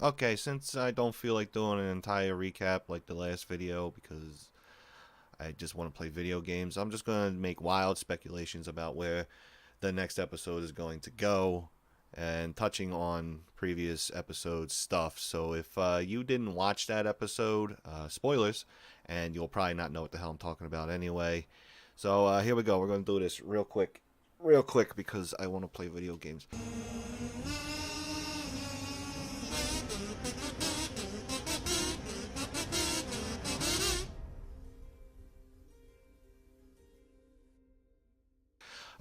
Okay, since I don't feel like doing an entire recap like the last video because I just want to play video games, I'm just going to make wild speculations about where the next episode is going to go and touching on previous episode stuff. So if you didn't watch that episode, spoilers, and you'll probably not know what the hell I'm talking about anyway. So here we go. We're going to do this real quick because I want to play video games.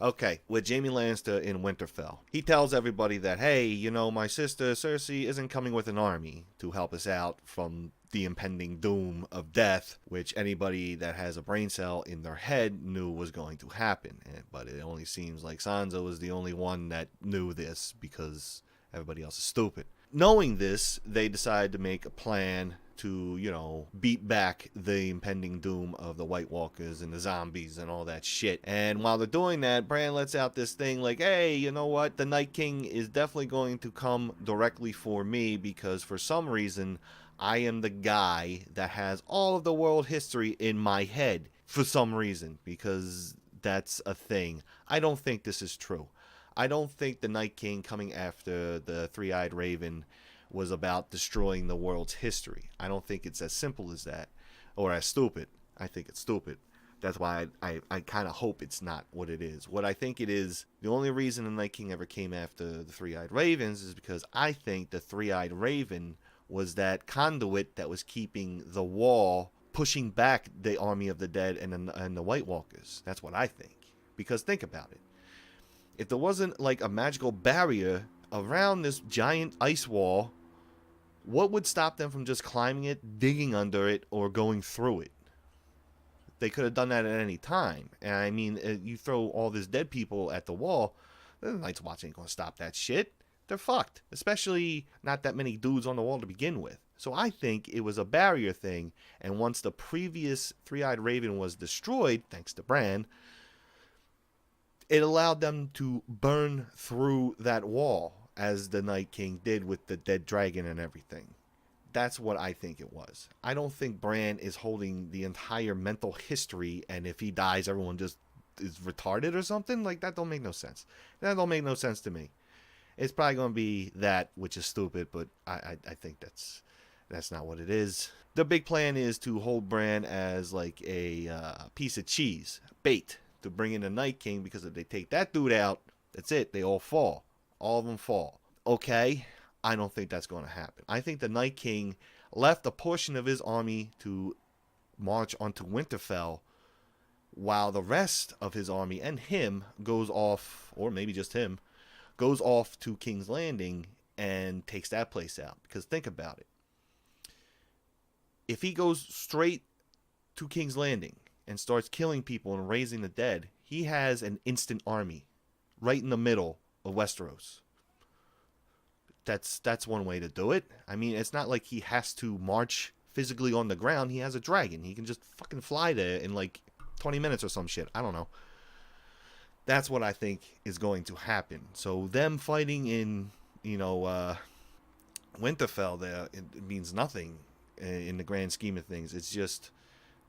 Okay, with Jaime Lannister in Winterfell, he tells everybody that, hey, you know, my sister Cersei isn't coming with an army to help us out from the impending doom of death, which anybody that has a brain cell in their head knew was going to happen. But it only seems like Sansa was the only one that knew this because everybody else is stupid. Knowing this, they decide to make a plan to, you know, beat back the impending doom of the White Walkers and the zombies and all that shit. And while they're doing that, Bran lets out this thing like, hey, you know what? The Night King is definitely going to come directly for me because for some reason, I am the guy that has all of the world history in my head for some reason because that's a thing. I don't think this is true. I don't think the Night King coming after the Three-Eyed Raven was about destroying the world's history. I don't think it's as simple as that, or as stupid. I think it's stupid. That's why I kind of hope it's not what it is. What I think it is, the only reason the Night King ever came after the Three-Eyed Ravens is because I think the Three-Eyed Raven was that conduit that was keeping the wall pushing back the army of the dead and the White Walkers. That's what I think. Because think about it. If there wasn't like a magical barrier around this giant ice wall, what would stop them from just climbing it, digging under it, or going through it? They could have done that at any time. And I mean, you throw all these dead people at the wall, the Night's Watch ain't gonna stop that shit. They're fucked. Especially not that many dudes on the wall to begin with. So I think it was a barrier thing, and once the previous Three-Eyed Raven was destroyed, thanks to Bran, it allowed them to burn through that wall, as the Night King did with the dead dragon and everything. That's what I think it was. I don't think Bran is holding the entire mental history, and if he dies, everyone just is retarded or something. Like, that don't make no sense. That don't make no sense to me. It's probably going to be that, which is stupid, but I think that's not what it is. The big plan is to hold Bran as like a piece of cheese, bait, to bring in the Night King, because if they take that dude out, that's it. They all fall. All of them fall. Okay, I don't think that's going to happen. I think the Night King left a portion of his army to march onto Winterfell, while the rest of his army and him goes off, or maybe just him, goes off to King's Landing and takes that place out. Because think about it. If he goes straight to King's Landing and starts killing people and raising the dead, he has an instant army right in the middle of Westeros. That's one way to do it. I mean, it's not like he has to march physically on the ground. He has a dragon. He can just fucking fly there in like 20 minutes or some shit. I don't know. That's what I think is going to happen. So them fighting in, you know, Winterfell there, it means nothing in the grand scheme of things. It's just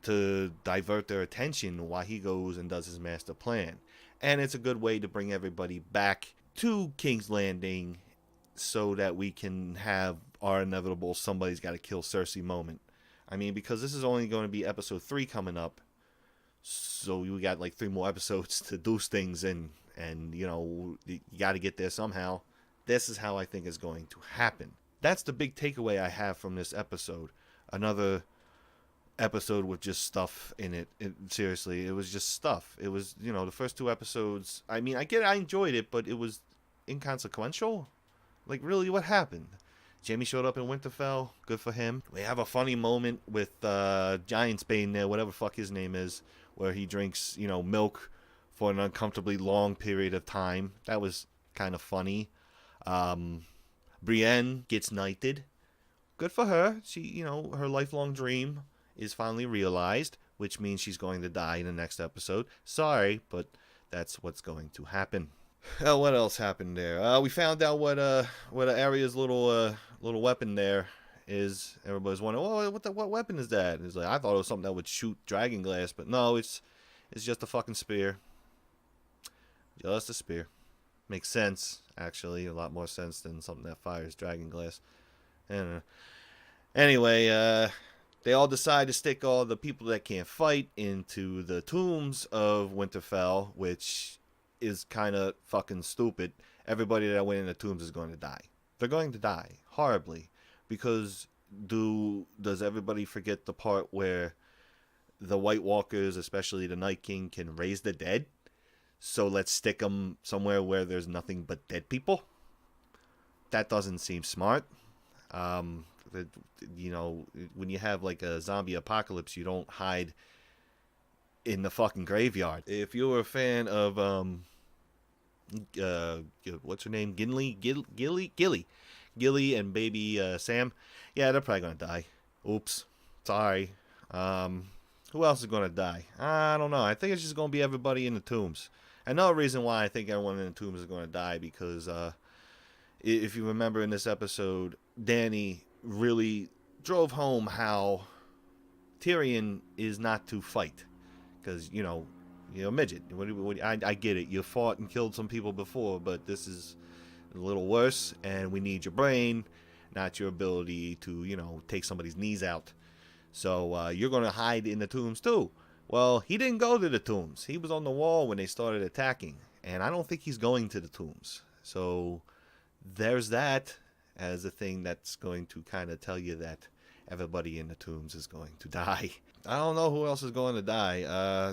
to divert their attention while he goes and does his master plan. And it's a good way to bring everybody back to King's Landing so that we can have our inevitable somebody's got to kill Cersei moment. I mean, because this is only going to be episode 3 coming up, so we got like 3 more episodes to do things in, and you know, you got to get there somehow. This is how I think is going to happen. That's the big takeaway I have from this episode. Another episode with just stuff in it. Seriously, it was just stuff. It was, you know, the first 2 episodes, I mean, I enjoyed it, but it was inconsequential. Like, really, what happened? Jaime showed up in Winterfell. Good for him. We have a funny moment with Giantsbane there, whatever the fuck his name is, where he drinks, you know, milk for an uncomfortably long period of time. That was kind of funny. Brienne gets knighted. Good for her. She, you know, her lifelong dream is finally realized, which means she's going to die in the next episode. Sorry, but that's what's going to happen. What else happened there? We found out what Arya's little weapon there is. Everybody's wondering, oh, what weapon is that? And it's like, I thought it was something that would shoot dragon glass, but no, it's just a fucking spear. Just a spear. Makes sense, actually, a lot more sense than something that fires dragon glass. And anyway, they all decide to stick all the people that can't fight into the tombs of Winterfell, which is kind of fucking stupid. Everybody that went in the tombs is going to die. They're going to die horribly because does everybody forget the part where the White Walkers, especially the Night King, can raise the dead? So let's stick them somewhere where there's nothing but dead people. That doesn't seem smart. You know, when you have like a zombie apocalypse, you don't hide in the fucking graveyard. If you're a fan of what's her name, Gilly and baby Sam, yeah, they're probably gonna die. Oops, sorry. Who else is gonna die? I don't know. I think it's just gonna be everybody in the tombs. Another reason why I think everyone in the tombs is gonna die because if you remember in this episode, Dany really drove home how Tyrion is not to fight because you're a midget. I get it. You fought and killed some people before, but this is a little worse, and we need your brain, not your ability to take somebody's knees out. So you're going to hide in the tombs too. Well, he didn't go to the tombs. He was on the wall when they started attacking, and I don't think he's going to the tombs. So there's that as a thing that's going to kind of tell you that everybody in the tombs is going to die. I don't know who else is going to die.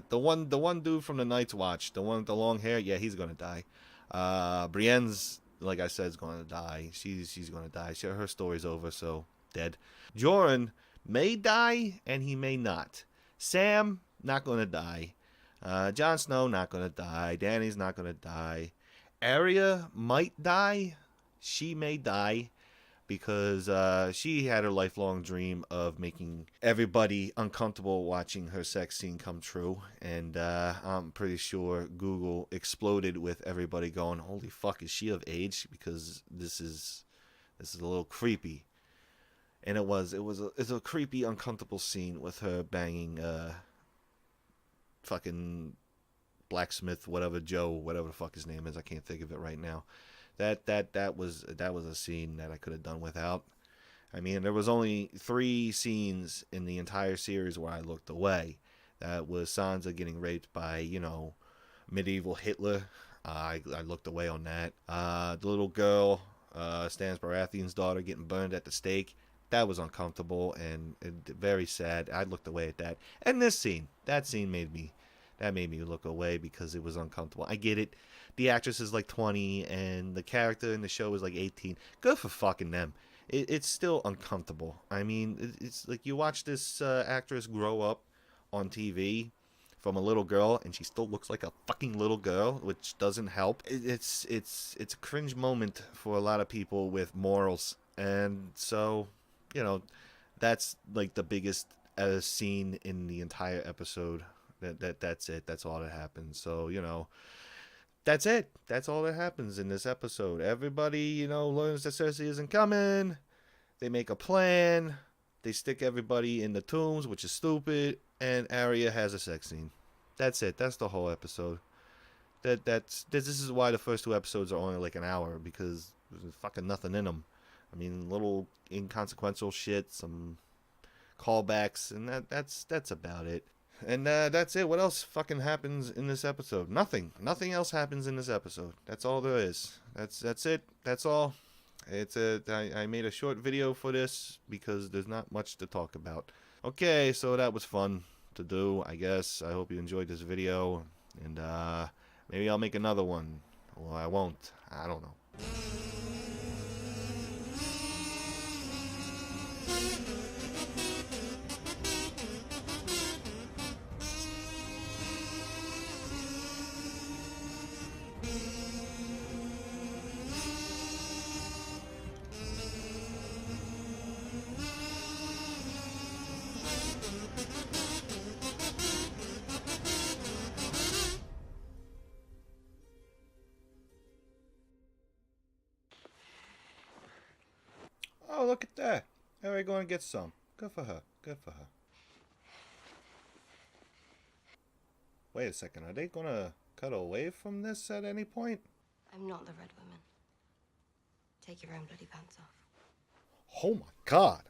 The one dude from the Night's Watch, the one with the long hair, yeah, he's going to die. Brienne's, like I said, is going to die. She's going to die. Her story's over, so dead. Jorah may die, and he may not. Sam, not going to die. Jon Snow, not going to die. Dany's not going to die. Arya might die. She may die because she had her lifelong dream of making everybody uncomfortable watching her sex scene come true. And I'm pretty sure Google exploded with everybody going, holy fuck, is she of age? Because this is a little creepy. And it's a creepy, uncomfortable scene with her banging fucking blacksmith, whatever the fuck his name is. I can't think of it right now. That was a scene that I could have done without. I mean, there was only 3 scenes in the entire series where I looked away. That was Sansa getting raped by, medieval Hitler. I looked away on that. The little girl, Stannis Baratheon's daughter, getting burned at the stake. That was uncomfortable and very sad. I looked away at that. And this scene, that made me look away because it was uncomfortable. I get it. The actress is like 20 and the character in the show is like 18. Good for fucking them. It's still uncomfortable. I mean, it's like you watch this actress grow up on TV from a little girl and she still looks like a fucking little girl, which doesn't help. It's a cringe moment for a lot of people with morals. And so, that's like the biggest scene in the entire episode. That's it. That's all that happens. So, that's it. That's all that happens in this episode. Everybody, learns that Cersei isn't coming. They make a plan. They stick everybody in the tombs, which is stupid. And Arya has a sex scene. That's it. That's the whole episode. This is why the first 2 episodes are only like an hour, because there's fucking nothing in them. I mean, little inconsequential shit, some callbacks, and that's about it. And that's it. What else fucking happens in this episode? Nothing. Nothing else happens in this episode. That's all there is. That's it. That's all. I made a short video for this because there's not much to talk about. Okay, so that was fun to do, I guess. I hope you enjoyed this video. And maybe I'll make another one. Or I won't. I don't know. Oh, look at that. Everybody going to get some. Good for her. Good for her. Wait a second. Are they going to cut away from this at any point? I'm not the Red Woman. Take your own bloody pants off. Oh my God.